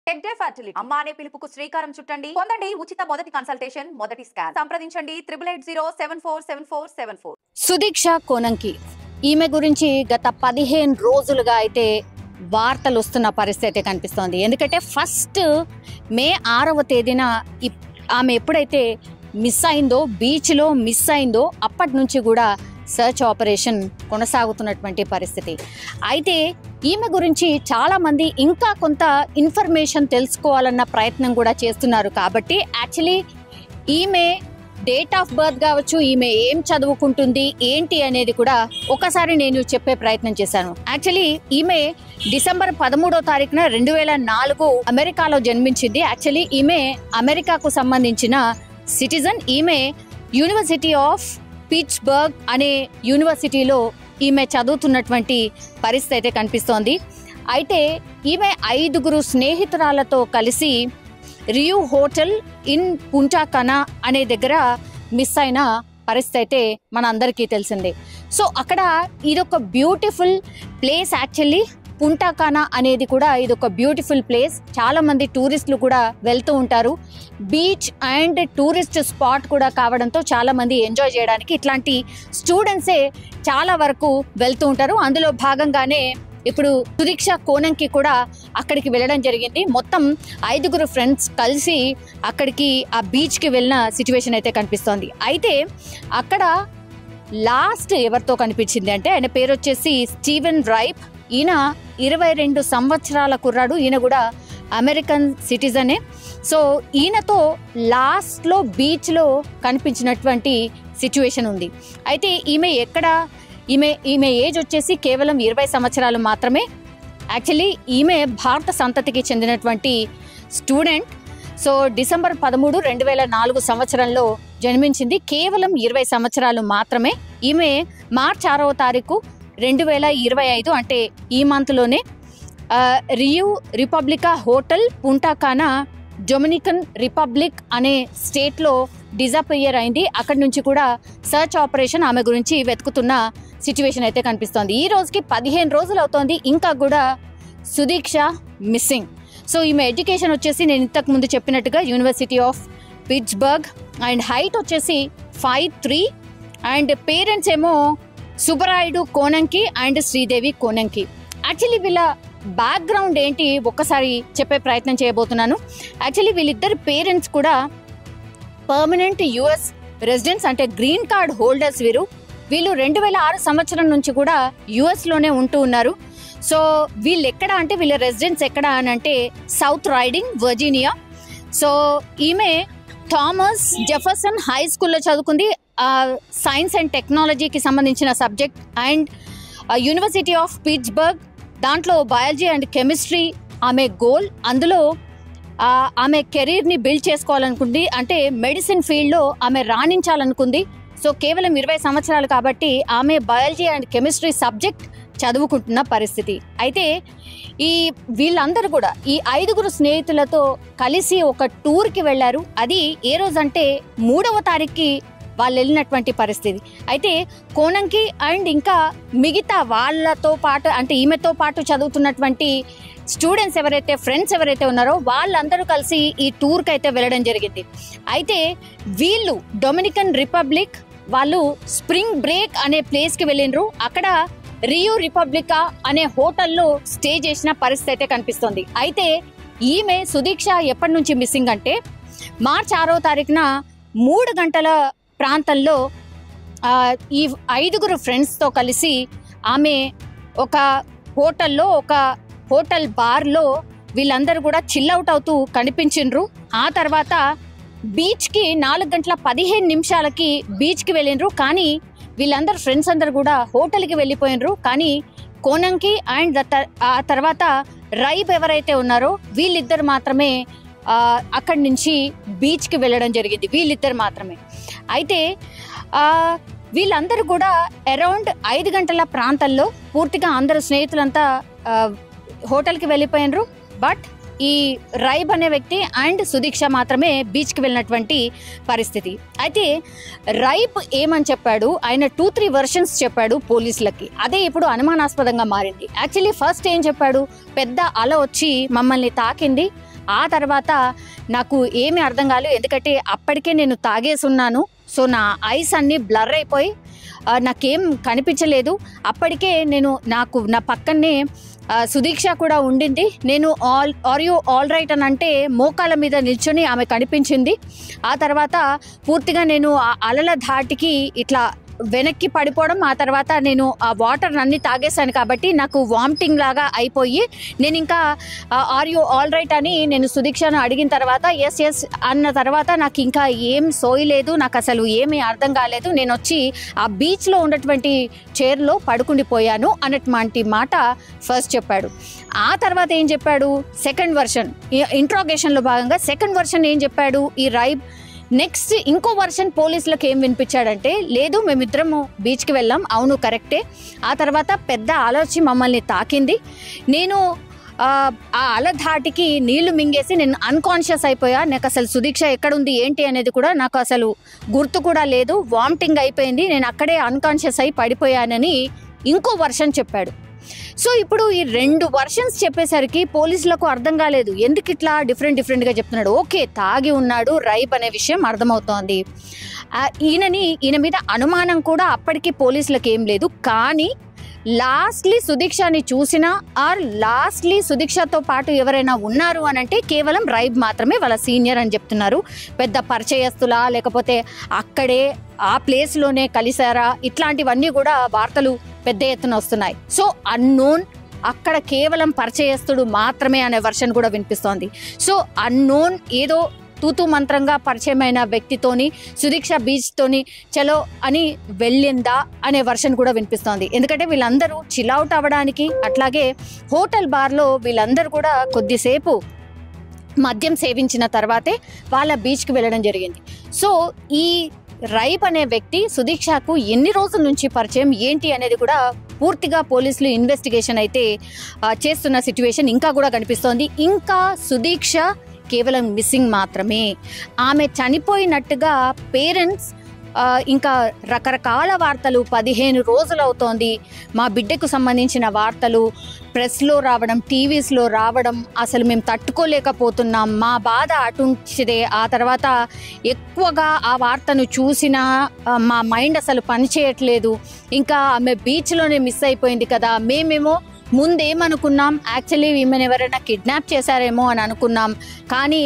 Tech day fertility అమ్మ అనే పిలుపుకు శ్రీకారం చుట్టండి. పొందండి ఉచిత మొదటి కన్సల్టేషన్, మొదటి స్కాన్. సంప్రదించండి 8880747474. సుదీక్ష కోనంకి ఈమె గురించి గత 15 రోజులుగా అయితే వార్తలు వస్తున్న పరిస్థితి కనిపిస్తోంది. ఎందుకంటే ఫస్ట్ మే 6వ తేదీన ఆమె ఎప్పుడైతే మిస్ అయిందో, బీచ్లో మిస్ అయిందో, అప్పటి నుంచి కూడా సర్చ్ ఆపరేషన్ కొనసాగుతున్నటువంటి పరిస్థితి. అయితే ఈమె గురించి చాలామంది ఇంకా కొంత ఇన్ఫర్మేషన్ తెలుసుకోవాలన్న ప్రయత్నం కూడా చేస్తున్నారు. కాబట్టి యాక్చువల్లీ ఈమె డేట్ ఆఫ్ బర్త్ కావచ్చు, ఈమె ఏం చదువుకుంటుంది ఏంటి అనేది కూడా ఒకసారి నేను చెప్పే ప్రయత్నం చేశాను. యాక్చువల్లీ ఈమె డిసెంబర్ 13వ తారీఖున 2004 అమెరికాలో జన్మించింది. యాక్చువల్లీ ఈమె అమెరికాకు సంబంధించిన సిటిజన్. ఈమె యూనివర్సిటీ ఆఫ్ పిట్స్బర్గ్ అనే యూనివర్సిటీలో ఈమె చదువుతున్నటువంటి పరిస్థితి అయితే కనిపిస్తోంది. అయితే ఈమె 5 స్నేహితురాలతో కలిసి రియూ హోటల్ ఇన్ పుంటా కనా అనే దగ్గర మిస్ అయిన పరిస్థితి అయితే మన అందరికీ తెలిసిందే. సో అక్కడ ఇదొక బ్యూటిఫుల్ ప్లేస్. యాక్చువల్లీ పుంటా కనా అనేది కూడా ఇదొక బ్యూటిఫుల్ ప్లేస్. చాలా మంది టూరిస్టులు కూడా వెళ్తూ ఉంటారు. బీచ్ అండ్ టూరిస్ట్ స్పాట్ కూడా కావడంతో చాలా మంది ఎంజాయ్ చేయడానికి ఇట్లాంటి స్టూడెంట్సే చాలా వరకు వెళ్తూ ఉంటారు. అందులో భాగంగానే ఇప్పుడు సుదీక్ష కోనంకి కూడా అక్కడికి వెళ్ళడం జరిగింది. మొత్తం 5 ఫ్రెండ్స్ కలిసి అక్కడికి ఆ బీచ్కి వెళ్ళిన సిచ్యువేషన్ అయితే కనిపిస్తోంది. అయితే అక్కడ లాస్ట్ ఎవరితో కనిపించింది అంటే ఆయన పేరు వచ్చేసి స్టీవెన్ రైప్. ఈయన 22 సంవత్సరాల కుర్రాడు. ఈయన కూడా అమెరికన్ సిటిజనే. సో ఈయనతో లాస్ట్లో బీచ్లో కనిపించినటువంటి సిచ్యువేషన్ ఉంది. అయితే ఈమె ఈమె ఏజ్ వచ్చేసి కేవలం 20 సంవత్సరాలు మాత్రమే. యాక్చువల్లీ ఈమె భారత సంతతికి చెందినటువంటి స్టూడెంట్. సో డిసెంబర్ 13, 2004 సంవత్సరంలో జన్మించింది. కేవలం 20 సంవత్సరాలు మాత్రమే. ఈమె మార్చి 6వ తారీఖు 2025 అంటే ఈ మంత్లోనే రియూ రిపబ్లికా హోటల్ పుంటా కనా డొమినికన్ రిపబ్లిక్ అనే స్టేట్లో డిజపేర్ అయింది. అక్కడి నుంచి కూడా సర్చ్ ఆపరేషన్ ఆమె గురించి వెతుకుతున్న సిచ్యువేషన్ అయితే కనిపిస్తోంది. ఈ రోజుకి 15 రోజులు అవుతోంది. ఇంకా కూడా సుదీక్ష మిస్సింగ్. సో ఈమె ఎడ్యుకేషన్ వచ్చేసి నేను ఇంతకు ముందు చెప్పినట్టుగా university of Pittsburgh and height వచ్చేసి 5'3" అండ్ పేరెంట్స్ ఏమో సుబ్బరాయుడు కోనంకి అండ్ శ్రీదేవి కోనంకి. యాక్చువల్లీ వీళ్ళ బ్యాక్గ్రౌండ్ ఏంటి ఒక్కసారి చెప్పే ప్రయత్నం చేయబోతున్నాను. యాక్చువల్లీ వీళ్ళిద్దరు పేరెంట్స్ కూడా పర్మనెంట్ యుఎస్ రెసిడెంట్స్, అంటే గ్రీన్ కార్డ్ హోల్డర్స్. వీళ్ళు 2006 సంవత్సరం నుంచి కూడా యుఎస్లోనే ఉంటూ ఉన్నారు. సో వీళ్ళు ఎక్కడ అంటే వీళ్ళ రెసిడెన్స్ ఎక్కడ అని అంటే సౌత్ రైడింగ్, వర్జీనియా. సో ఈమె థామస్ జెఫర్సన్ హై స్కూల్లో చదువుకుంది. సైన్స్ అండ్ టెక్నాలజీకి సంబంధించిన subject. And university of Pittsburgh దాంట్లో బయాలజీ అండ్ కెమిస్ట్రీ ఆమె గోల్. అందులో ఆమె కెరీర్ని బిల్డ్ చేసుకోవాలనుకుంది. అంటే మెడిసిన్ ఫీల్డ్లో ఆమె రాణించాలనుకుంది. సో కేవలం 20 సంవత్సరాలు కాబట్టి ఆమె బయాలజీ అండ్ కెమిస్ట్రీ సబ్జెక్ట్ చదువుకుంటున్న పరిస్థితి. అయితే వీళ్ళందరూ కూడా ఈ 5 స్నేహితులతో కలిసి ఒక టూర్కి వెళ్ళారు. అది ఏ రోజంటే 3వ తారీఖుకి వాళ్ళు వెళ్ళినటువంటి పరిస్థితి. అయితే కోనంకి అండ్ ఇంకా మిగతా వాళ్ళతో పాటు అంటే ఈమెతో పాటు చదువుతున్నటువంటి స్టూడెంట్స్ ఎవరైతే ఫ్రెండ్స్ ఎవరైతే ఉన్నారో వాళ్ళందరూ కలిసి ఈ టూర్కి అయితే వెళ్ళడం జరిగింది. అయితే వీళ్ళు డొమినికన్ రిపబ్లిక్ వాళ్ళు స్ప్రింగ్ బ్రేక్ అనే ప్లేస్కి వెళ్ళిండ్రు. అక్కడ రియూ రిపబ్లికా అనే హోటల్లో స్టే చేసిన పరిస్థితి అయితే కనిపిస్తుంది. అయితే ఈమె సుదీక్ష ఎప్పటి నుంచి మిస్సింగ్ అంటే మార్చి 6వ తారీఖున 3 గంటల ప్రాంతంలో ఈ 5 ఫ్రెండ్స్తో కలిసి ఆమె ఒక హోటల్లో, ఒక హోటల్ బార్లో వీళ్ళందరూ కూడా చిల్ అవుట్ అవుతూ కనిపించిండ్రు. ఆ తర్వాత బీచ్కి 4:15 బీచ్కి వెళ్ళిండ్రు. కానీ వీళ్ళందరూ ఫ్రెండ్స్ అందరు కూడా హోటల్కి వెళ్ళిపోయినరు. కానీ కోనంకి అండ్ ఆ తర్వాత రైబ్ ఎవరైతే ఉన్నారో వీళ్ళిద్దరు మాత్రమే అక్కడి నుంచి బీచ్కి వెళ్ళడం జరిగింది. వీళ్ళిద్దరు మాత్రమే. అయితే వీళ్ళందరూ కూడా అరౌండ్ 5 గంటల ప్రాంతంలో పూర్తిగా అందరు స్నేహితులంతా హోటల్కి వెళ్ళిపోయినరు. బట్ ఈ రైబ్ అనే వ్యక్తి అండ్ సుదీక్ష మాత్రమే బీచ్కి వెళ్ళినటువంటి పరిస్థితి. అయితే రైబ్ ఏమని చెప్పాడు, ఆయన 2-3 వర్షన్స్ చెప్పాడు పోలీసులకి. అదే ఇప్పుడు అనుమానాస్పదంగా మారింది. యాక్చువల్లీ ఫస్ట్ ఏం చెప్పాడు, పెద్ద అల వచ్చి మమ్మల్ని తాకింది, ఆ తర్వాత నాకు ఏమీ అర్థం కాలేదు, ఎందుకంటే అప్పటికే నేను తాగేసి ఉన్నాను, సో నా ఐస్ అన్నీ బ్లర్ అయిపోయి నాకేం కనిపించలేదు. అప్పటికే నా పక్కనే సుదీక్ష కూడా ఉండింది. నేను ఆర్ యూ ఆల్ రైట్ అని అంటే మోకాళ్ళ మీద నిల్చొని ఆమె కనిపించింది. ఆ తర్వాత పూర్తిగా నేను ఆ అలల ధాటికి ఇట్లా వెనక్కి పడిపోవడం, ఆ తర్వాత నేను ఆ వాటర్ అన్ని తాగేశాను కాబట్టి నాకు వామిటింగ్ లాగా అయిపోయి నేను ఇంకా ఆర్ యూ ఆల్ రైట్ అని నేను సుదీక్షను అడిగిన తర్వాత ఎస్ ఎస్ అన్న తర్వాత నాకు ఇంకా ఏం సోయలేదు, నాకు అసలు ఏమీ అర్థం కాలేదు, నేను వచ్చి ఆ బీచ్లో ఉన్నటువంటి చైర్లో పడుకుండిపోయాను అన్నటువంటి మాట ఫస్ట్ చెప్పాడు. ఆ తర్వాత ఏం చెప్పాడు, సెకండ్ వర్షన్ ఇంట్రాగేషన్లో భాగంగా సెకండ్ వర్షన్ ఏం చెప్పాడు ఈ రైబ్. నెక్స్ట్ ఇంకో వర్షన్ పోలీసులకు ఏం వినిపించాడంటే, లేదు మేమిద్దరము బీచ్కి వెళ్ళాం, అవును కరెక్టే, ఆ తర్వాత పెద్ద అల వచ్చి మమ్మల్ని తాకింది, నేను ఆ అల ధాటికి నీళ్లు మింగేసి నేను అన్కాన్షియస్ అయిపోయా, నాకు అసలు సుదీక్ష ఎక్కడుంది ఏంటి అనేది కూడా నాకు అసలు గుర్తు కూడా లేదు, వామిటింగ్ అయిపోయింది, నేను అక్కడే అన్కాన్షియస్ అయి పడిపోయానని ఇంకో వర్షన్ చెప్పాడు. సో ఇప్పుడు ఈ 2 వర్షన్స్ చెప్పేసరికి పోలీసులకు అర్థం కాలేదు, ఎందుకు ఇట్లా డిఫరెంట్గా చెప్తున్నాడు. ఓకే, తాగి ఉన్నాడు రైబ్ అనే విషయం అర్థమవుతోంది. ఈయన మీద అనుమానం కూడా అప్పటికి పోలీసులకు ఏం లేదు. కానీ లాస్ట్లీ సుదీక్షని చూసినా ఆర్ లాస్ట్లీ సుదీక్షతో పాటు ఎవరైనా ఉన్నారు అని అంటే కేవలం రైబ్ మాత్రమే, వాళ్ళ సీనియర్ అని చెప్తున్నారు. పెద్ద పరిచయస్తులా లేకపోతే అక్కడే ఆ ప్లేస్లోనే కలిసారా, ఇట్లాంటివన్నీ కూడా వార్తలు పెద్ద ఎత్తున వస్తున్నాయి. సో అన్నోన్, అక్కడ కేవలం పరిచయస్తుడు మాత్రమే అనే వర్షన్ కూడా వినిపిస్తోంది. సో అన్నోన్ ఏదో తూతూ మంత్రంగా పరిచయమైన వ్యక్తితోని సుదీక్ష బీచ్తోని చలో అని వెళ్ళిందా అనే వర్షన్ కూడా వినిపిస్తోంది. ఎందుకంటే వీళ్ళందరూ చిల్అవుట్ అవ్వడానికి, అట్లాగే హోటల్ బార్లో వీళ్ళందరూ కూడా కొద్దిసేపు మద్యం సేవించిన తర్వాతే వాళ్ళ బీచ్కి వెళ్ళడం జరిగింది. సో ఈ రైబ్ అనే వ్యక్తి సుదీక్షకు ఎన్ని రోజుల నుంచి పరిచయం ఏంటి అనేది కూడా పూర్తిగా పోలీసులు ఇన్వెస్టిగేషన్ అయితే చేస్తున్న సిచ్యువేషన్ ఇంకా కూడా కనిపిస్తోంది. ఇంకా సుదీక్ష కేవలం మిస్సింగ్ మాత్రమే. ఆమె చనిపోయినట్టుగా పేరెంట్స్ ఇంకా రకరకాల వార్తలు 15 రోజులు అవుతోంది, మా బిడ్డకు సంబంధించిన వార్తలు ప్రెస్లో రావడం, టీవీస్లో రావడం, అసలు మేము తట్టుకోలేకపోతున్నాం, మా బాధ అటుంచిదే. ఆ తర్వాత ఎక్కువగా ఆ వార్తను చూసినా మా మైండ్ అసలు పనిచేయట్లేదు, ఇంకా ఆమె బీచ్లోనే మిస్ అయిపోయింది కదా, మేమేమో ముందేమనుకున్నాం, యాక్చువల్లీ ఈమెను ఎవరైనా కిడ్నాప్ చేశారేమో అని అనుకున్నాం, కానీ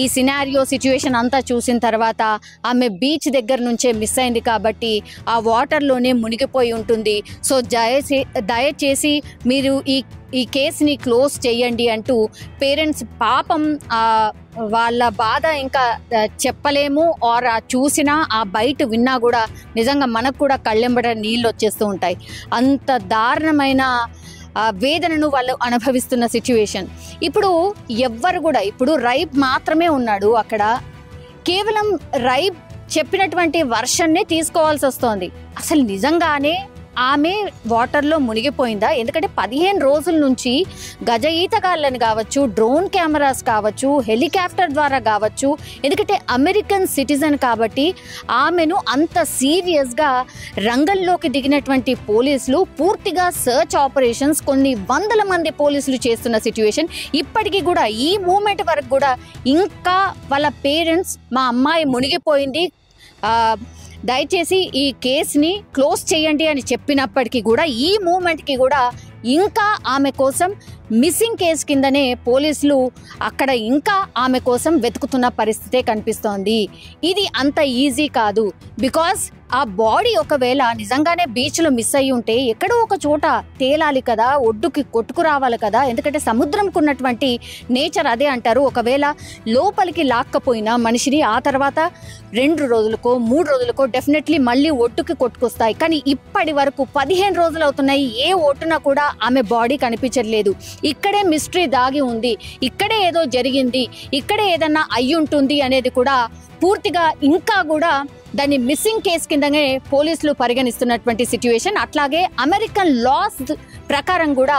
ఈ సినారియో సిచ్యువేషన్ అంతా చూసిన తర్వాత ఆమె బీచ్ దగ్గర నుంచే మిస్ అయింది కాబట్టి ఆ వాటర్లోనే మునిగిపోయి ఉంటుంది. సో దయచేసి మీరు ఈ కేసుని క్లోజ్ చేయండి అంటూ పేరెంట్స్ పాపం వాళ్ళ బాధ ఇంకా చెప్పలేము, ఆర్ చూసినా ఆ బయట విన్నా కూడా నిజంగా మనకు కూడా కళ్ళెంబడ నీళ్ళు వచ్చేస్తూ ఉంటాయి. అంత దారుణమైన వేదనను వాళ్ళు అనుభవిస్తున్న సిచ్యువేషన్. ఇప్పుడు ఎవ్వరు కూడా, ఇప్పుడు రైబ్ మాత్రమే ఉన్నాడు అక్కడ, కేవలం రైబ్ చెప్పినటువంటి వర్షన్నే తీసుకోవాల్సి వస్తోంది. అసలు నిజంగానే ఆమె వాటర్లో మునిగిపోయిందా? ఎందుకంటే 15 రోజుల నుంచి గజ ఈతగాళ్ళని కావచ్చు, డ్రోన్ కెమెరాస్ కావచ్చు, హెలికాప్టర్ ద్వారా కావచ్చు, ఎందుకంటే అమెరికన్ సిటిజన్ కాబట్టి ఆమెను అంత సీరియస్గా రంగంలోకి దిగినటువంటి పోలీసులు పూర్తిగా సర్చ్ ఆపరేషన్స్ కొన్ని వందల మంది పోలీసులు చేస్తున్న సిచ్యువేషన్. ఇప్పటికీ కూడా ఈ మూమెంట్ వరకు కూడా ఇంకా వాళ్ళ పేరెంట్స్ మా అమ్మాయి మునిగిపోయింది, దయచేసి ఈ కేసుని క్లోజ్ చేయండి అని చెప్పినప్పటికీ కూడా ఈ మూమెంట్కి కూడా ఇంకా ఆమె కోసం మిస్సింగ్ కేసు కిందనే పోలీసులు అక్కడ ఇంకా ఆమె కోసం వెతుకుతున్న పరిస్థితే కనిపిస్తోంది. ఇది అంత ఈజీ కాదు. బికాస్ ఆ బాడీ ఒకవేళ నిజంగానే బీచ్లో మిస్ అయ్యి ఉంటే ఎక్కడో ఒక చోట తేలాలి కదా, ఒడ్డుకి కొట్టుకు రావాలి కదా. ఎందుకంటే సముద్రంకు ఉన్నటువంటి నేచర్ అదే అంటారు. ఒకవేళ లోపలికి లాక్కపోయినా మనిషిని ఆ తర్వాత 2 రోజులకో 3 రోజులకో డెఫినెట్లీ మళ్ళీ ఒడ్డుకి కొట్టుకొస్తాయి. కానీ ఇప్పటి వరకు 15 రోజులు అవుతున్నాయి, ఏ ఒడ్డున కూడా ఆమె బాడీ కనిపించట్లేదు. ఇక్కడే మిస్టరీ దాగి ఉంది, ఇక్కడే ఏదో జరిగింది, ఇక్కడే ఏదన్నా అయ్యుంటుంది అనేది కూడా పూర్తిగా ఇంకా కూడా దాన్ని మిస్సింగ్ కేసు కిందనే పోలీసులు పరిగణిస్తున్నటువంటి సిచ్యువేషన్. అట్లాగే అమెరికన్ లాస్ ప్రకారం కూడా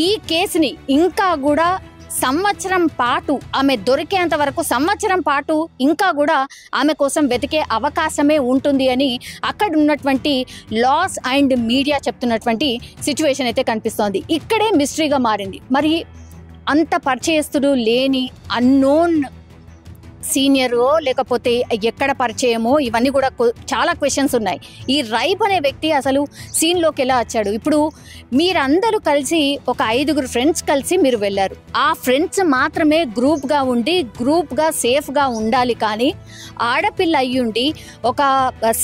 ఈ కేసుని ఇంకా కూడా సంవత్సరం పాటు ఆమె దొరికేంత వరకు సంవత్సరం పాటు ఇంకా కూడా ఆమె కోసం వెతికే అవకాశమే ఉంటుంది అని అక్కడ ఉన్నటువంటి లాస్ అండ్ మీడియా చెప్తున్నటువంటి సిచ్యువేషన్ అయితే కనిపిస్తోంది. ఇక్కడే మిస్టరీగా మారింది. మరి అంత పరిచయస్తుడు లేని అన్నోన్ సీనియరో లేకపోతే ఎక్కడ పరిచయమో ఇవన్నీ కూడా చాలా క్వశ్చన్స్ ఉన్నాయి. ఈ రైబ్ అనే వ్యక్తి అసలు సీన్లోకి ఎలా వచ్చాడు? ఇప్పుడు మీరందరూ కలిసి ఒక 5 ఫ్రెండ్స్ కలిసి మీరు వెళ్ళారు. ఆ ఫ్రెండ్స్ మాత్రమే గ్రూప్గా ఉండి గ్రూప్గా సేఫ్గా ఉండాలి. కానీ ఆడపిల్ల అయ్యుండి ఒక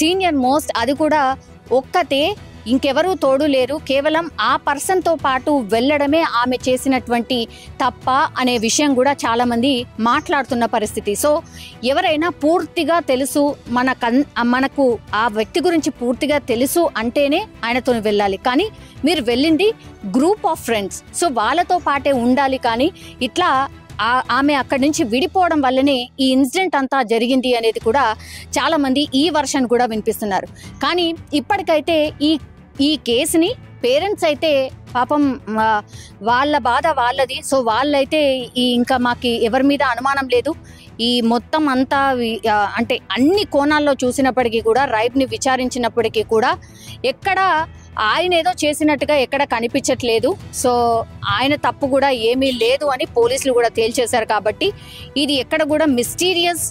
సీనియర్ మోస్ట్, అది కూడా ఒక్కతే, ఇంకెవరూ తోడు లేరు, కేవలం ఆ పర్సన్తో పాటు వెళ్ళడమే ఆమె చేసినటువంటి తప్ప అనే విషయం కూడా చాలామంది మాట్లాడుతున్న పరిస్థితి. సో ఎవరైనా పూర్తిగా తెలుసు, మనకు ఆ వ్యక్తి గురించి పూర్తిగా తెలుసు అంటేనే ఆయనతో వెళ్ళాలి. కానీ మీరు వెళ్ళింది గ్రూప్ ఆఫ్ ఫ్రెండ్స్, సో వాళ్ళతో పాటే ఉండాలి. కానీ ఇట్లా ఆమె అక్కడి నుంచి విడిపోవడం వల్లనే ఈ ఇన్సిడెంట్ అంతా జరిగింది అనేది కూడా చాలామంది ఈ వర్షన్ కూడా వినిపిస్తున్నారు. కానీ ఇప్పటికైతే ఈ కేసుని పేరెంట్స్ అయితే పాపం వాళ్ళ బాధ వాళ్ళది. సో వాళ్ళైతే ఇంకా మాకు ఎవరి మీద అనుమానం లేదు. ఈ మొత్తం అంతా అంటే అన్ని కోణాల్లో చూసినప్పటికీ కూడా, రైబ్ని విచారించినప్పటికీ కూడా ఎక్కడ ఆయన ఏదో చేసినట్టుగా ఎక్కడ కనిపించట్లేదు. సో ఆయన తప్పు కూడా ఏమీ లేదు అని పోలీసులు కూడా తేల్చేశారు. కాబట్టి ఇది ఎక్కడ కూడా మిస్టీరియస్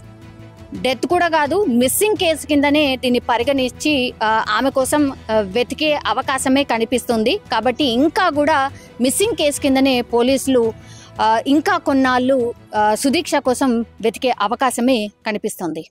డెత్ కూడా కాదు, మిస్సింగ్ కేసు కిందనే దీన్ని పరిగణించి ఆమె కోసం వెతికే అవకాశమే కనిపిస్తుంది. కాబట్టి ఇంకా కూడా మిస్సింగ్ కేసు కిందనే పోలీసులు ఇంకా కొన్నాళ్ళు సుదీక్ష కోసం వెతికే అవకాశమే కనిపిస్తుంది.